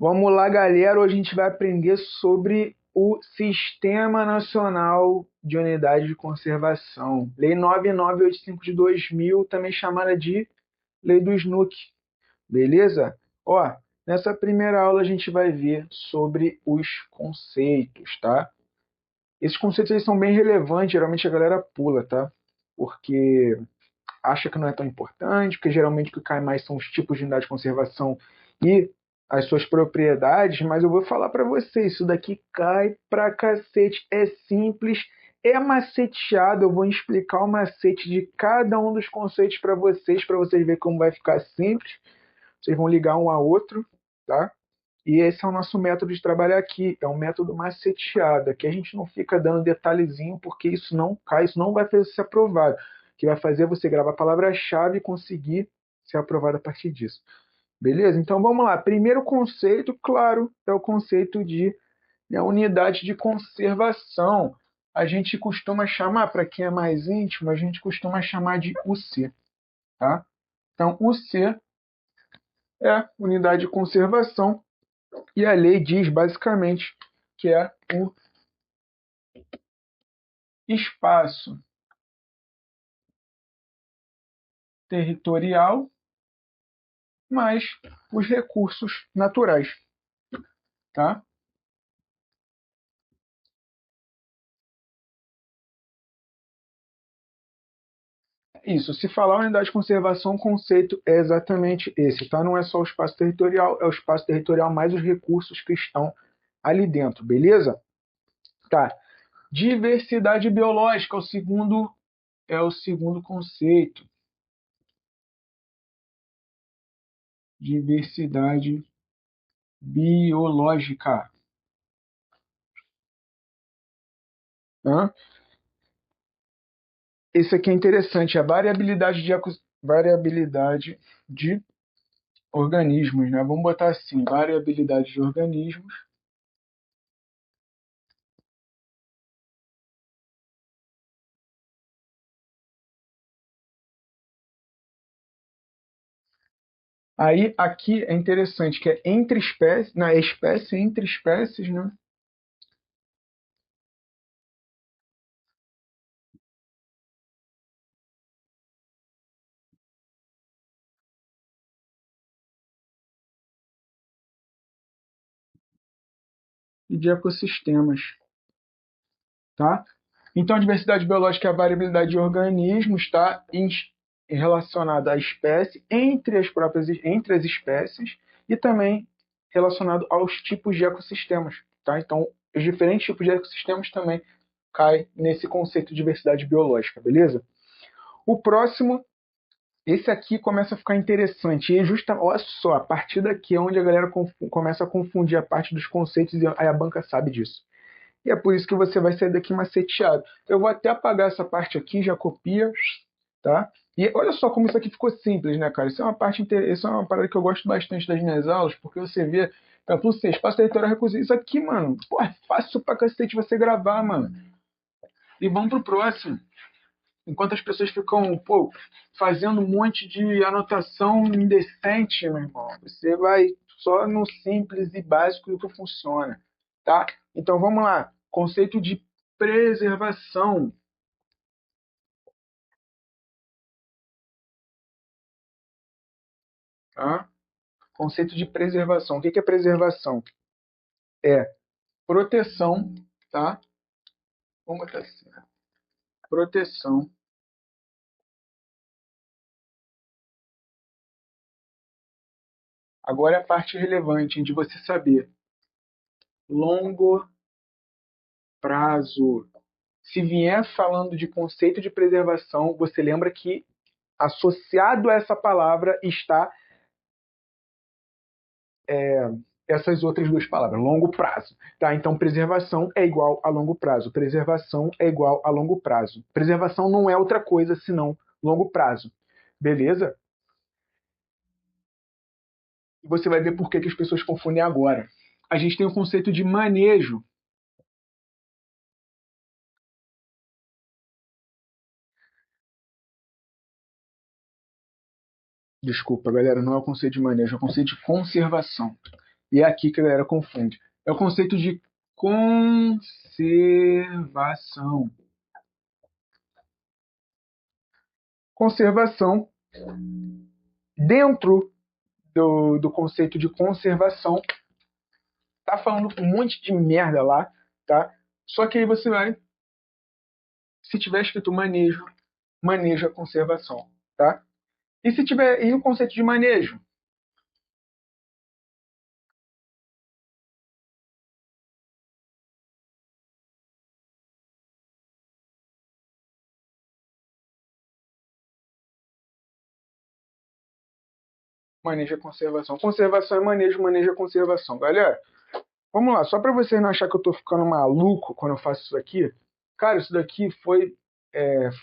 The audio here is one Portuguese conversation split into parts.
Vamos lá, galera. Hoje a gente vai aprender sobre o Sistema Nacional de Unidade de Conservação. Lei 9985 de 2000, também chamada de Lei do SNUC. Beleza? Ó, nessa primeira aula a gente vai ver sobre os conceitos, tá? Esses conceitos eles são bem relevantes, geralmente a galera pula, tá? Porque acha que não é tão importante, porque geralmente o que cai mais são os tipos de unidade de conservação e as suas propriedades, mas eu vou falar para vocês, isso daqui cai pra cacete, é simples, é maceteado, eu vou explicar o macete de cada um dos conceitos para vocês verem como vai ficar simples, vocês vão ligar um a outro, tá? E esse é o nosso método de trabalhar aqui, é um método maceteado. Aqui a gente não fica dando detalhezinho, porque isso não cai, isso não vai fazer ser aprovado. O que vai fazer é você gravar a palavra-chave e conseguir ser aprovado a partir disso. Beleza? Então vamos lá. Primeiro conceito, claro, é o conceito de unidade de conservação. A gente costuma chamar, para quem é mais íntimo, a gente costuma chamar de UC. Tá? Então, UC é unidade de conservação. E a lei diz basicamente que é o espaço territorial mais os recursos naturais, tá? Isso, se falar unidade de conservação, o conceito é exatamente esse, tá? Não é só o espaço territorial, é o espaço territorial mais os recursos que estão ali dentro, beleza? Tá. Diversidade biológica é o segundo conceito. Diversidade biológica. Hã? Esse aqui é interessante, a variabilidade de organismos, né? Vamos botar assim, variabilidade de organismos. Aí aqui é interessante que é entre espécies, na espécie entre espécies, né? E de ecossistemas, tá? Então a diversidade biológica é a variabilidade de organismos, tá? Relacionada à espécie entre as espécies e também relacionado aos tipos de ecossistemas, tá? Então os diferentes tipos de ecossistemas também caem nesse conceito de diversidade biológica, beleza? O próximo, esse aqui começa a ficar interessante. E olha só, a partir daqui é onde a galera começa a confundir a parte dos conceitos e aí a banca sabe disso. E é por isso que você vai sair daqui maceteado. Eu vou até apagar essa parte aqui, já copia, tá? E olha só como isso aqui ficou simples, né, cara? Isso é uma parada que eu gosto bastante das minhas aulas, porque você vê, tá tudo assim, espaço territorial recurso. Isso aqui, mano, pô, é fácil pra cacete você gravar, mano. E vamos pro próximo. Enquanto as pessoas ficam, pô, fazendo um monte de anotação indecente, meu irmão, você vai só no simples e básico que funciona, tá? Então vamos lá. Conceito de preservação, tá? Conceito de preservação. O que é preservação? É proteção, tá? Vamos botar assim, né? Proteção. Agora é a parte relevante de você saber. Longo prazo. Se vier falando de conceito de preservação, você lembra que associado a essa palavra está essas outras duas palavras, longo prazo. Tá? Então, preservação é igual a longo prazo. Preservação é igual a longo prazo. Preservação não é outra coisa senão longo prazo. Beleza? E você vai ver por que as pessoas confundem agora. A gente tem o conceito de manejo. Desculpa, galera, não é o conceito de manejo, é o conceito de conservação. E é aqui que a galera confunde. É o conceito de conservação. Conservação, dentro do conceito de conservação, tá falando um monte de merda lá, tá? Só que aí você vai, se tiver escrito manejo, maneja a conservação, tá? E se tiver, e o conceito de manejo? Maneja a conservação. Conservação é manejo, maneja a conservação. Galera, vamos lá, só para vocês não acharem que eu tô ficando maluco quando eu faço isso aqui. Cara, isso daqui foi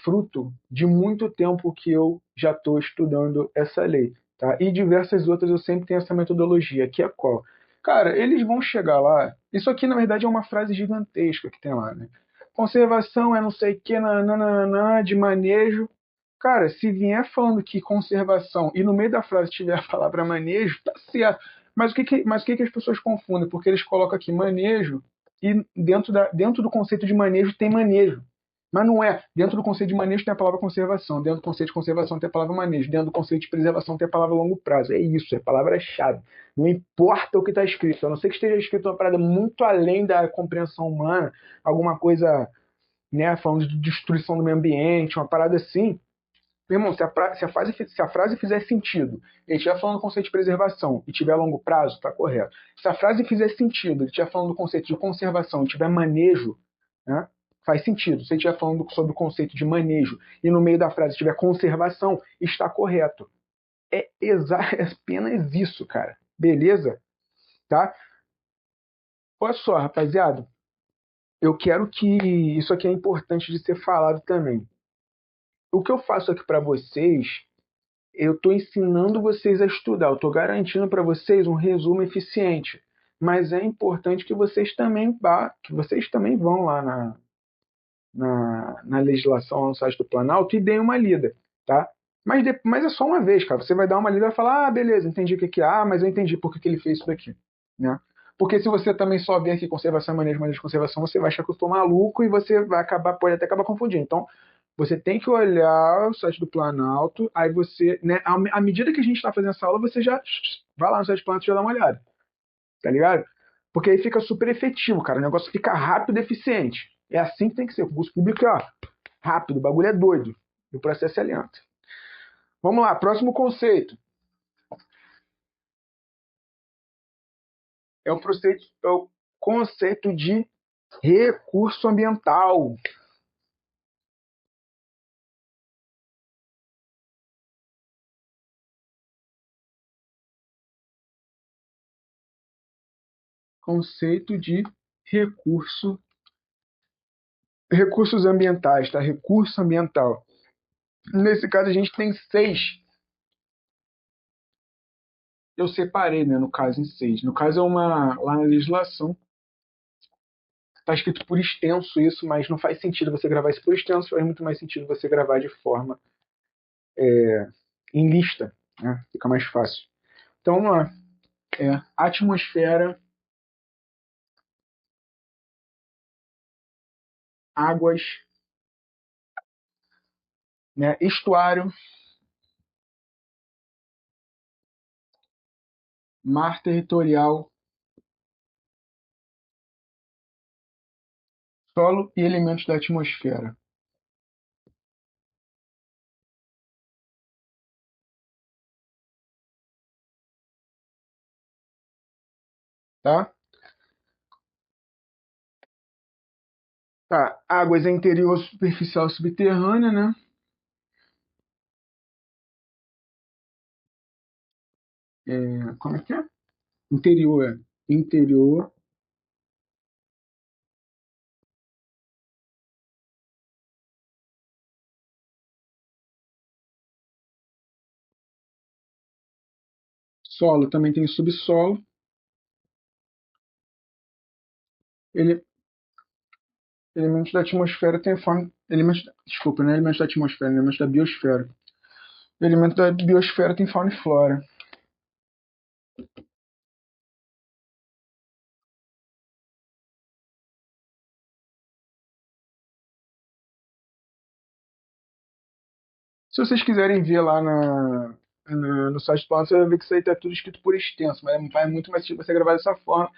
fruto de muito tempo que eu já estou estudando essa lei, tá? E diversas outras eu sempre tenho essa metodologia, que é qual? Cara, eles vão chegar lá. Isso aqui, na verdade, é uma frase gigantesca que tem lá, né? Conservação é não sei o que, nananana, de manejo. Cara, se vier falando que conservação e no meio da frase tiver a palavra manejo, tá certo. Mas o que as pessoas confundem? Porque eles colocam aqui manejo e dentro do conceito de manejo tem manejo. Mas não é. Dentro do conceito de manejo tem a palavra conservação. Dentro do conceito de conservação tem a palavra manejo. Dentro do conceito de preservação tem a palavra longo prazo. É isso, é palavra-chave. Não importa o que está escrito. A não ser que esteja escrito uma parada muito além da compreensão humana, alguma coisa, né, falando de destruição do meio ambiente, uma parada assim. Meu irmão, se a frase fizer sentido, ele estiver falando do conceito de preservação e tiver longo prazo, está correto. Se a frase fizer sentido, ele estiver falando do conceito de conservação e tiver manejo, né, faz sentido. Se ele estiver falando sobre o conceito de manejo e no meio da frase tiver conservação, está correto. É apenas isso, cara. Beleza? Tá? Olha só, rapaziada. Eu quero que isso aqui é importante de ser falado também. O que eu faço aqui para vocês, eu estou ensinando vocês a estudar, eu estou garantindo para vocês um resumo eficiente. Mas é importante que vocês também vão lá na legislação, no site do Planalto e deem uma lida, tá? Mas é só uma vez, cara. Você vai dar uma lida e vai falar, ah, beleza, entendi o que que é, ah, mas eu entendi por que que ele fez isso daqui, né? Porque se você também só ver aqui conservação, manejo de conservação, você vai achar que eu estou maluco e você pode até acabar confundindo. Então, você tem que olhar o site do Planalto, aí você, né, à medida que a gente está fazendo essa aula, você já vai lá no site do Planalto e já dá uma olhada, tá ligado? Porque aí fica super efetivo, cara. O negócio fica rápido e eficiente. É assim que tem que ser. O concurso público é ó, rápido, o bagulho é doido. E o processo é lento. Vamos lá, próximo conceito. É o conceito de recurso ambiental. Conceito de recurso, recursos ambientais, tá? Recurso ambiental. Nesse caso, a gente tem 6. Eu separei, né, no caso, em 6. No caso, lá na legislação, está escrito por extenso isso, mas não faz sentido você gravar isso por extenso, faz muito mais sentido você gravar de forma em lista, né? Fica mais fácil. Então, vamos lá. Atmosfera, águas, né, estuário, mar territorial, solo e elementos da atmosfera. Tá? Tá. Águas é interior, superficial, subterrânea, né? Como é que é? Interior interior, solo também tem subsolo, ele, elementos da atmosfera tem forma, desculpa, não é elementos da atmosfera, elementos da biosfera. Elementos da biosfera tem fauna e flora. Se vocês quiserem ver lá no site do plano, você vai ver que isso aí está tudo escrito por extenso, mas é muito mais simples você gravar dessa forma.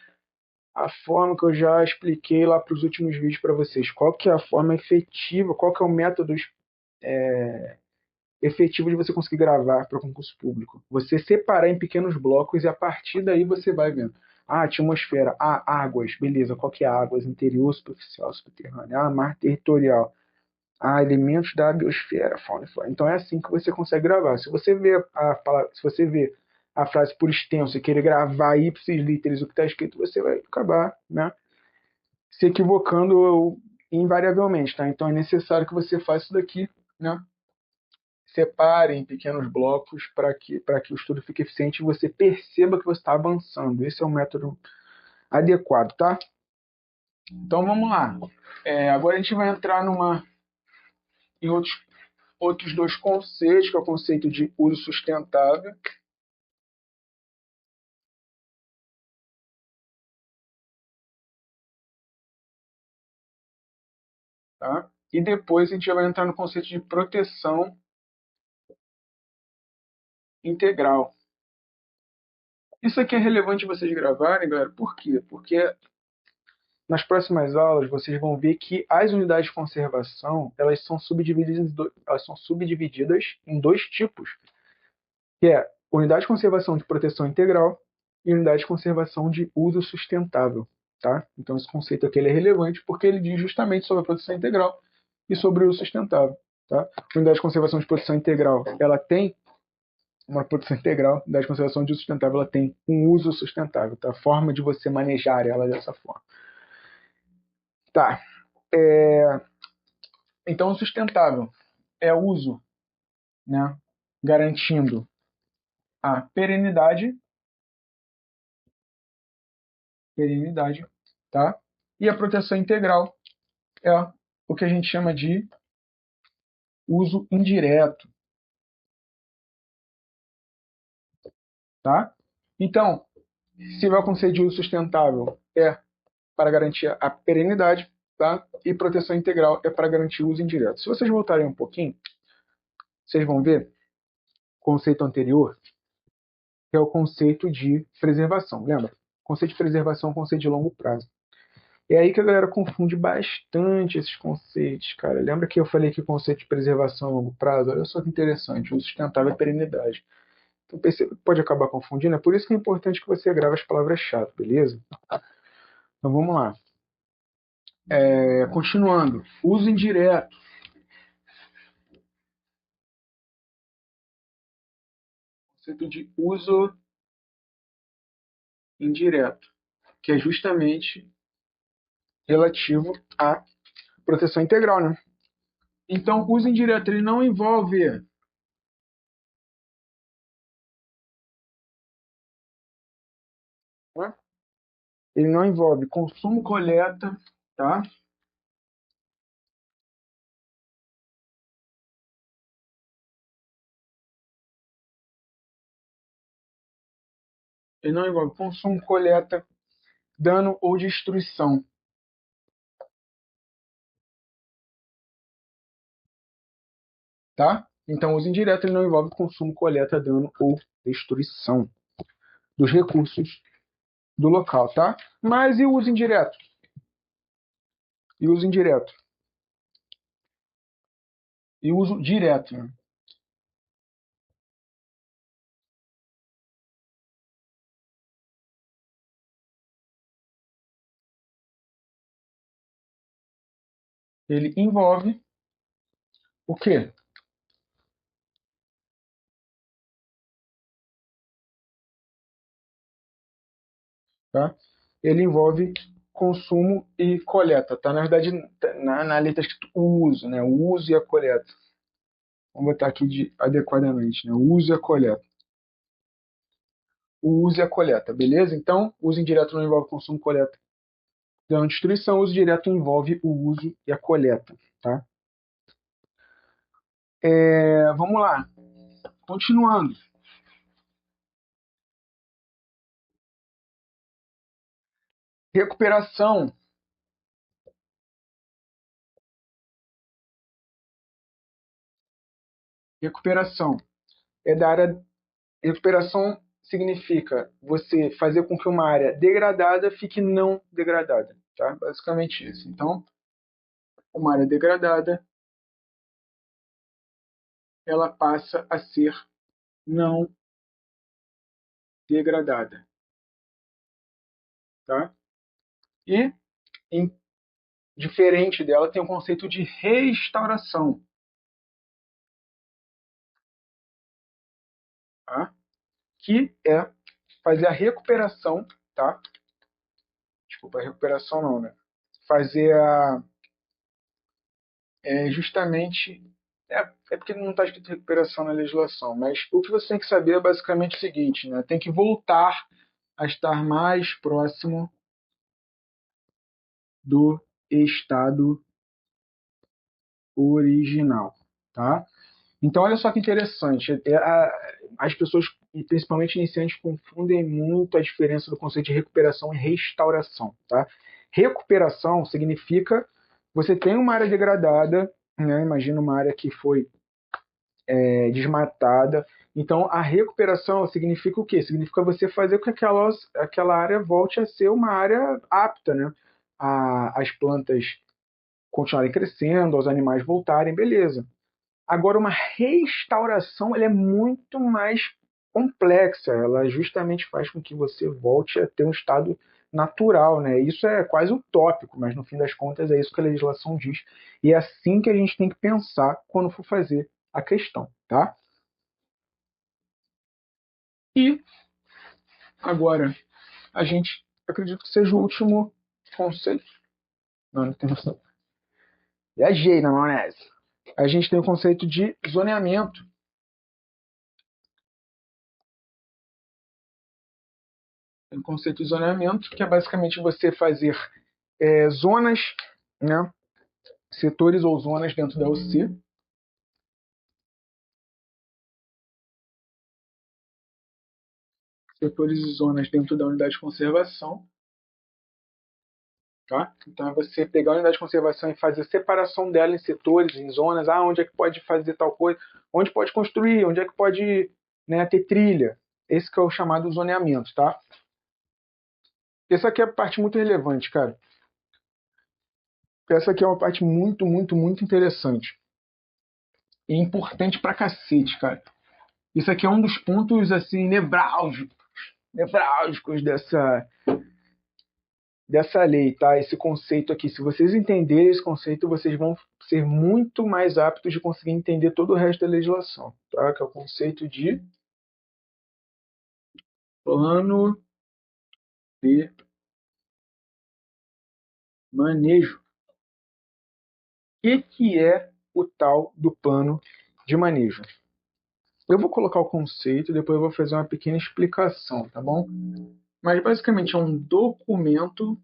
A forma que eu já expliquei lá para os últimos vídeos para vocês. Qual que é a forma efetiva, qual que é o método efetivo de você conseguir gravar para concurso público. Você separar em pequenos blocos e a partir daí você vai vendo. Ah, atmosfera. Ah, águas. Beleza, qual que é águas? Interior, superficial, subterrâneo. Ah, mar territorial. Ah, elementos da biosfera, fauna e flora. Então é assim que você consegue gravar. Se você vê se você vê a frase por extenso e querer gravar ipsis literis o que está escrito, você vai acabar, né, se equivocando invariavelmente, tá? Então é necessário que você faça isso daqui, né? Separe em pequenos blocos para que o estudo fique eficiente e você perceba que você está avançando. Esse é o método adequado, tá? Então vamos lá. Agora a gente vai entrar em outros dois conceitos, que é o conceito de uso sustentável. Tá? E depois a gente já vai entrar no conceito de proteção integral. Isso aqui é relevante vocês gravarem, galera. Por quê? Porque nas próximas aulas vocês vão ver que as unidades de conservação elas são subdivididas em dois tipos, que é unidade de conservação de proteção integral e unidade de conservação de uso sustentável. Tá? Então esse conceito aqui é relevante porque ele diz justamente sobre a proteção integral e sobre o uso sustentável. Tá? A unidade de conservação de proteção integral ela tem uma proteção integral, a unidade de conservação de uso sustentável ela tem um uso sustentável. Tá? A forma de você manejar ela dessa forma. Tá. Então, o sustentável é o uso, né, garantindo a perenidade, tá? E a proteção integral é o que a gente chama de uso indireto, tá? Então, se vai o conceito de uso sustentável é para garantir a perenidade, tá? E proteção integral é para garantir o uso indireto. Se vocês voltarem um pouquinho, vocês vão ver o conceito anterior, que é o conceito de preservação. Lembra? O conceito de preservação é um conceito de longo prazo. É aí que a galera confunde bastante esses conceitos, cara. Lembra que eu falei que o conceito de preservação a longo prazo? Olha só que interessante, o sustentável é perenidade. Então perceba que pode acabar confundindo, é por isso que é importante que você grave as palavras-chave, beleza? Então vamos lá. Continuando, uso indireto. Conceito de uso indireto, que é justamente relativo à proteção integral, né? Então, o uso indireto ele não envolve, né? Ele não envolve consumo, coleta, tá? Ele não envolve consumo, coleta, dano ou destruição, tá? Então, o uso indireto ele não envolve consumo, coleta, dano ou destruição dos recursos do local, tá? Mas e o uso indireto? E o uso indireto? E o uso direto, né? Ele envolve o quê? Tá? Ele envolve consumo e coleta, tá? Na verdade, na letra está escrito o uso, né? O uso e a coleta. Vamos botar aqui adequadamente, né? O uso e a coleta. O uso e a coleta, beleza? Então, uso indireto não envolve consumo, coleta, dano, destruição. O uso direto envolve o uso e a coleta, tá? Vamos lá. Continuando. Recuperação. Recuperação é da área. Recuperação significa você fazer com que uma área degradada fique não degradada, tá? Basicamente isso. Então, uma área degradada, ela passa a ser não degradada, tá? E, em, diferente dela, tem o conceito de restauração, tá? Que é fazer a recuperação, tá? Desculpa, a recuperação não, né? Fazer a justamente. É porque não está escrito recuperação na legislação, mas o que você tem que saber é basicamente o seguinte, né? Tem que voltar a estar mais próximo do estado original, tá? Então, olha só que interessante. As pessoas, e principalmente iniciantes, confundem muito a diferença do conceito de recuperação e restauração, tá? Recuperação significa você tem uma área degradada, né? Imagina uma área que foi desmatada. Então, a recuperação significa o quê? Significa você fazer com que aquela área volte a ser uma área apta, né? As plantas continuarem crescendo, os animais voltarem, beleza. Agora, uma restauração ela é muito mais complexa. Ela justamente faz com que você volte a ter um estado natural, né? Isso é quase utópico, mas no fim das contas é isso que a legislação diz. E é assim que a gente tem que pensar quando for fazer a questão, tá? E agora, a gente acredito que seja o último conceito. Não, não tem noção. Viajei na maionese. A gente tem o conceito de zoneamento. Tem o conceito de zoneamento, que é basicamente você fazer zonas, né, setores ou zonas dentro da UC, setores e zonas dentro da unidade de conservação, tá? Então é você pegar a unidade de conservação e fazer a separação dela em setores, em zonas, onde é que pode fazer tal coisa, onde pode construir, onde é que pode, né, ter trilha. Esse que é o chamado zoneamento, tá? Essa aqui é a parte muito relevante, cara. Essa aqui é uma parte muito, muito, muito interessante. E importante pra cacete, cara. Isso aqui é um dos pontos, assim, nevrálgicos dessa lei, tá? Esse conceito aqui. Se vocês entenderem esse conceito, vocês vão ser muito mais aptos de conseguir entender todo o resto da legislação, tá? Que é o conceito de plano de manejo. O que é o tal do plano de manejo? Eu vou colocar o conceito e depois eu vou fazer uma pequena explicação, tá bom? Mas basicamente é um documento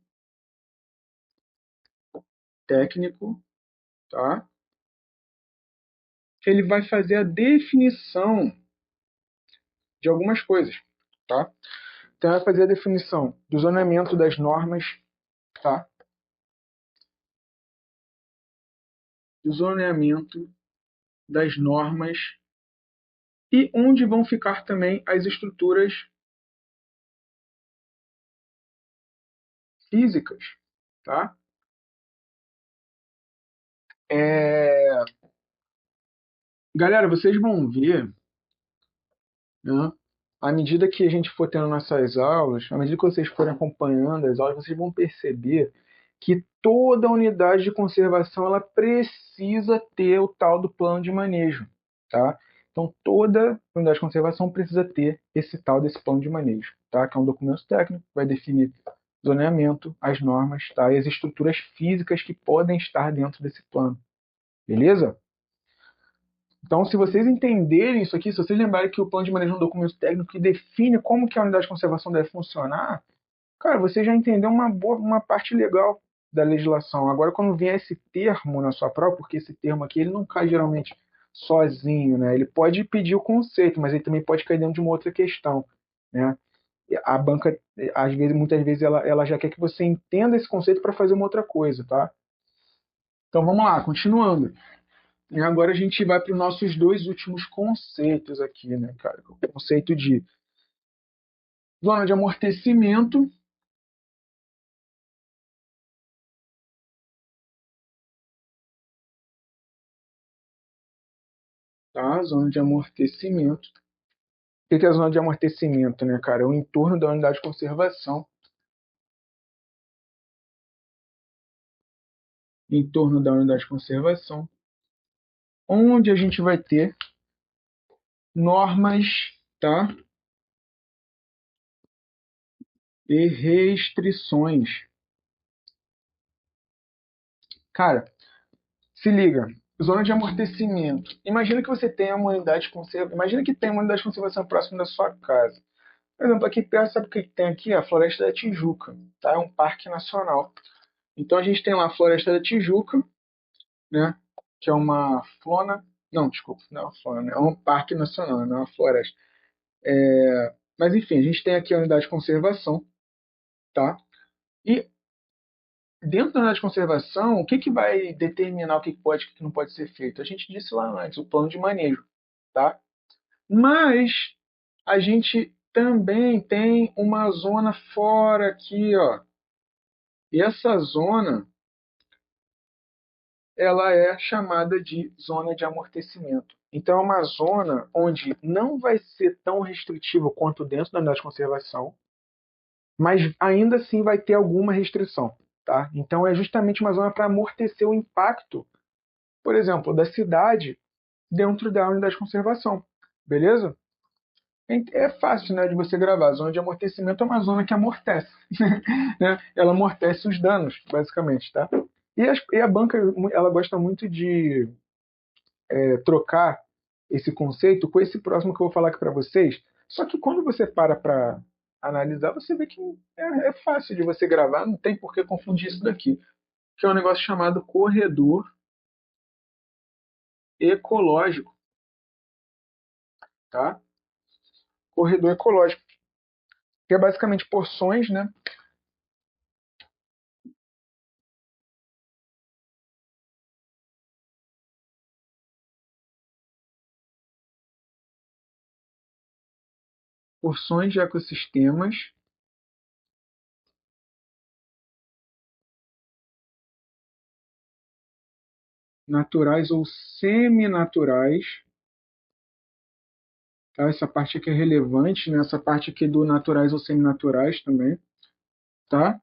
técnico, tá? Que ele vai fazer a definição de algumas coisas, tá? Então vai fazer a definição do zoneamento das normas, tá? Do zoneamento das normas e onde vão ficar também as estruturas físicas, tá? É... Galera, vocês vão ver, né? À medida que a gente for tendo nossas aulas, à medida que vocês forem acompanhando as aulas, vocês vão perceber que toda unidade de conservação ela precisa ter o tal do plano de manejo, tá? Então toda unidade de conservação precisa ter esse tal desse plano de manejo, tá? Que é um documento técnico que vai definir zoneamento, as normas, tá? E as estruturas físicas que podem estar dentro desse plano, beleza? Então, se vocês entenderem isso aqui, se vocês lembrarem que o plano de manejo é um documento técnico que define como que a unidade de conservação deve funcionar, cara, você já entendeu uma parte legal da legislação. Agora, quando vier esse termo na sua prova, porque esse termo aqui ele não cai geralmente sozinho, né? Ele pode pedir o conceito, mas ele também pode cair dentro de uma outra questão, né? A banca, às vezes, muitas vezes, ela já quer que você entenda esse conceito para fazer uma outra coisa, tá? Então, vamos lá, continuando. E agora a gente vai para os nossos dois últimos conceitos aqui, né, cara? O conceito de zona de amortecimento, tá? Zona de amortecimento. O que é a zona de amortecimento, né, cara? É o entorno da unidade de conservação. Entorno da unidade de conservação, onde a gente vai ter normas, tá? E restrições. Cara, se liga. Zona de amortecimento. Imagina que você tenha uma unidade de conservação. Imagina que tem uma unidade de conservação próxima da sua casa. Por exemplo, aqui perto, sabe o que tem aqui? A Floresta da Tijuca, tá? É um parque nacional. Então a gente tem lá a Floresta da Tijuca, né? Que é uma flora. Não, desculpa, não é uma flora, né? É um parque nacional, não é uma floresta. Mas enfim, a gente tem aqui a unidade de conservação, tá? E dentro da unidade de conservação, o que, que vai determinar o que pode e o que não pode ser feito? A gente disse lá antes, o plano de manejo, tá? Mas a gente também tem uma zona fora aqui, ó. E essa zona, ela é chamada de zona de amortecimento. Então é uma zona onde não vai ser tão restritivo quanto dentro da unidade de conservação, mas ainda assim vai ter alguma restrição, tá? Então é justamente uma zona para amortecer o impacto, por exemplo, da cidade dentro da unidade de conservação, beleza? É fácil, né, de você gravar. A zona de amortecimento é uma zona que amortece, né? Ela amortece os danos, basicamente, tá? E a banca, ela gosta muito de trocar esse conceito com esse próximo que eu vou falar aqui para vocês. Só que quando você para analisar, você vê que é fácil de você gravar, não tem por que confundir isso daqui, que é um negócio chamado corredor ecológico, tá? Corredor ecológico, que é basicamente porções, né? Porções de ecossistemas naturais ou seminaturais, tá? Essa parte aqui é relevante, né? Essa parte aqui do naturais ou seminaturais também, tá?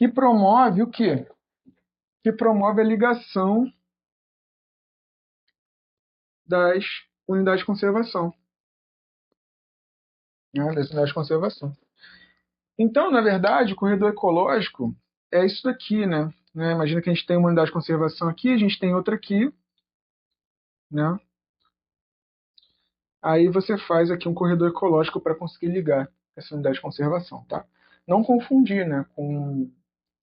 E promove o quê? Que promove a ligação das unidades de conservação, né? Das unidades de conservação. Então, na verdade, o corredor ecológico é isso daqui, né? Imagina que a gente tem uma unidade de conservação aqui, a gente tem outra aqui, né? Aí você faz aqui um corredor ecológico para conseguir ligar essa unidade de conservação, tá? Não confundir, né, com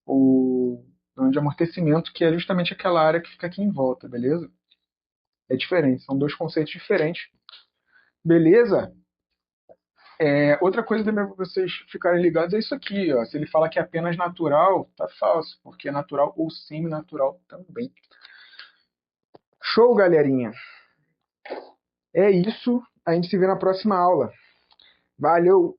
o plano de amortecimento, que é justamente aquela área que fica aqui em volta, beleza? É diferente, são dois conceitos diferentes. Beleza? Outra coisa também para vocês ficarem ligados é isso aqui, ó. Se ele fala que é apenas natural, tá falso, porque é natural ou semi-natural também. Show, galerinha! É isso. A gente se vê na próxima aula. Valeu!